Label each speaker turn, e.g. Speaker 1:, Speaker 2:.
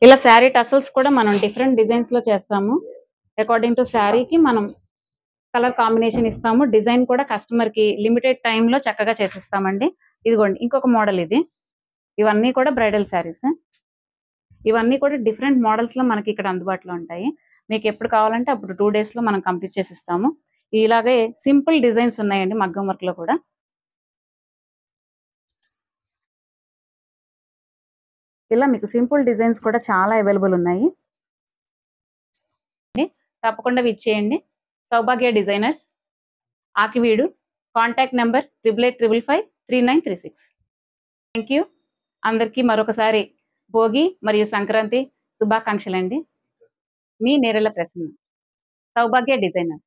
Speaker 1: ఇలా శారీ టసల్స్ కూడా మనం డిఫరెంట్ డిజైన్స్ లో చేస్తాము. అకార్డింగ్ టు శారీకి మనం కలర్ కాంబినేషన్ ఇస్తాము. డిజైన్ కూడా కస్టమర్ కి లిమిటెడ్ టైమ్ లో చక్కగా చేసిస్తామండి. ఇదిగోండి ఇంకొక మోడల్ ఇది. ఇవన్నీ కూడా బ్రైడల్ శారీస్. ఇవన్నీ కూడా డిఫరెంట్ మోడల్స్ లో మనకి ఇక్కడ అందుబాటులో ఉంటాయి. మీకు ఎప్పుడు కావాలంటే అప్పుడు 2 days లో మనం కంప్లీట్ చేసిస్తాము. ఇలాగే సింపుల్ డిజైన్స్ ఉన్నాయండి మగ్గం వర్క్ లో కూడా. ఇలా మీకు సింపుల్ డిజైన్స్ కూడా చాలా అవైలబుల్ ఉన్నాయి. తప్పకుండా విచ్చేయండి. Saubhagya designers, Akividu. Contact number 8885553936. Thank you. అందరికీ మరొకసారి భోగి మరియు సంక్రాంతి శుభాకాంక్షలండి. మీ నేరెళ్ళ ప్రసన్న, సౌభాగ్య డిజైనర్.